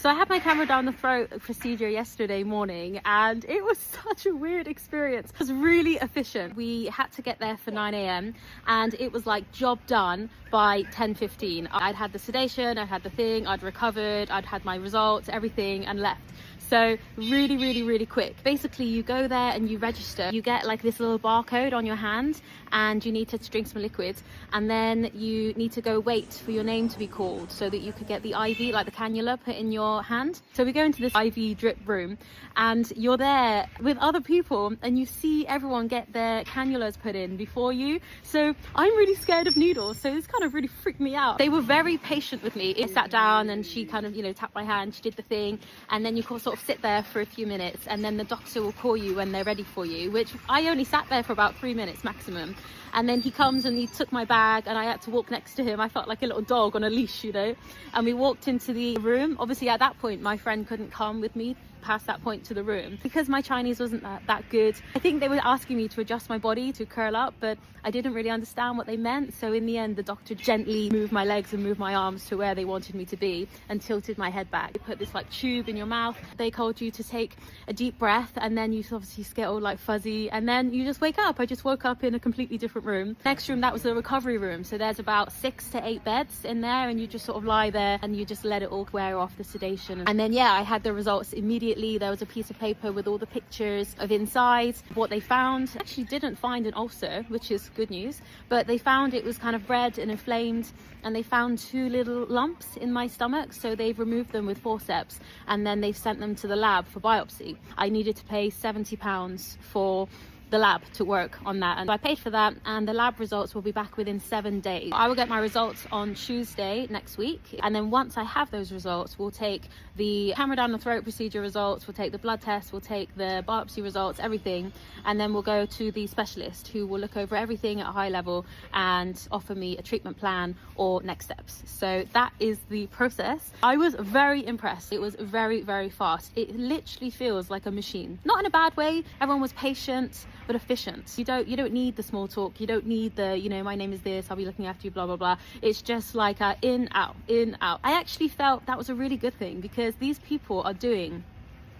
So I had my camera down the throat procedure yesterday morning, and it was such a weird experience. It was really efficient. We had to get there for 9 a.m. and it was like job done by 10:15. I'd had the sedation, I had the thing, I'd recovered, I'd had my results, everything, and left. So really quick. Basically, you go there and you register. You get like this little barcode on your hand, and you need to drink some liquids, and then you need to go wait for your name to be called so that you could get the IV, like the cannula, put in your hand. So we go into this IV drip room, and you're there with other people, and you see everyone get their cannulas put in before you. So I'm really scared of needles, so this kind of really freaked me out. They were very patient with me. I sat down and she kind of, you know, tapped my hand, she did the thing, and then you sort of sit there for a few minutes, and then the doctor will call you when they're ready for you, which I only sat there for about 3 minutes maximum. And then he comes and he took my bag, and I had to walk next to him. I felt like a little dog on a leash, you know. And we walked into the room. Obviously at that point my friend couldn't come with me past that point to the room because my Chinese wasn't that good. I think they were asking me to adjust my body to curl up, but I didn't really understand what they meant. So in the end, the doctor gently moved my legs and moved my arms to where they wanted me to be and tilted my head back. They put this like tube in your mouth. They told you to take a deep breath, and then you obviously get all like fuzzy, and then you just wake up. I just woke up in a completely different room. Next room, that was the recovery room. So there's about 6 to 8 beds in there, and you just sort of lie there and you just let it all wear off, the sedation. And then yeah, I had the results immediately. There was a piece of paper with all the pictures of inside what they found. Actually didn't find an ulcer, which is good news, but they found it was kind of red and inflamed, and they found 2 little lumps in my stomach. So they've removed them with forceps, and then they've sent them to the lab for biopsy. I needed to pay £70 for the lab to work on that, and I paid for that, and the lab results will be back within 7 days. I will get my results on Tuesday next week, and then once I have those results, we'll take the camera down the throat procedure results, we'll take the blood test, we'll take the biopsy results, everything, and then we'll go to the specialist who will look over everything at a high level and offer me a treatment plan or next steps. So that is the process. I was very impressed. It was very fast. It literally feels like a machine, not in a bad way. Everyone was patient but efficient. You don't need the small talk. You don't need the, you know, my name is this, I'll be looking after you, blah blah blah. It's just like in out. I actually felt that was a really good thing, because these people are doing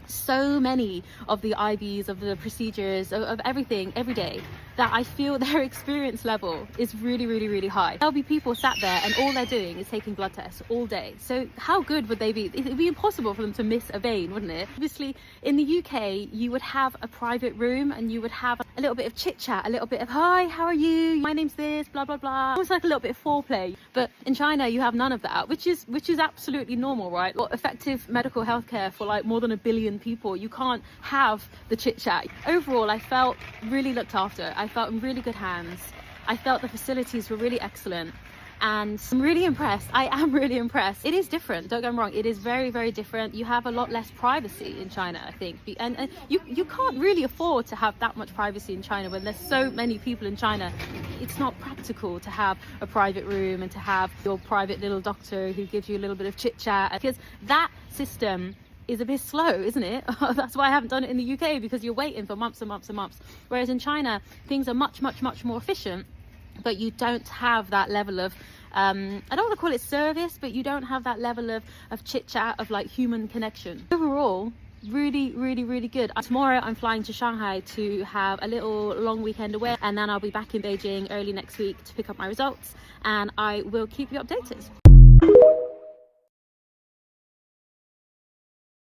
so many of the IVs, of the procedures, of everything every day, that I feel their experience level is really high. There'll be people sat there and all they're doing is taking blood tests all day. So how good would they be? It'd be impossible for them to miss a vein, wouldn't it? Obviously in the UK you would have a private room, and you would have a little bit of chit chat, a little bit of hi, how are you, my name's this, blah blah blah. Almost like a little bit of foreplay. But in China you have none of that, which is absolutely normal, right? Or effective medical healthcare for like more than 1 billion people. You can't have the chit chat. Overall, I felt really looked after. I felt in really good hands. I felt the facilities were really excellent, and I'm really impressed. I am really impressed. It is different, don't get me wrong, it is very different. You have a lot less privacy in China, I think, and you can't really afford to have that much privacy in China when there's so many people in China. It's not practical to have a private room and to have your private little doctor who gives you a little bit of chit chat, because that system is a bit slow, isn't it? That's why I haven't done it in the UK, because you're waiting for months and months and months. Whereas in China, things are much more efficient, but you don't have that level of, I don't want to call it service, but you don't have that level of chit chat, of like human connection. Overall, really good. Tomorrow I'm flying to Shanghai to have a little long weekend away, and then I'll be back in Beijing early next week to pick up my results, and I will keep you updated.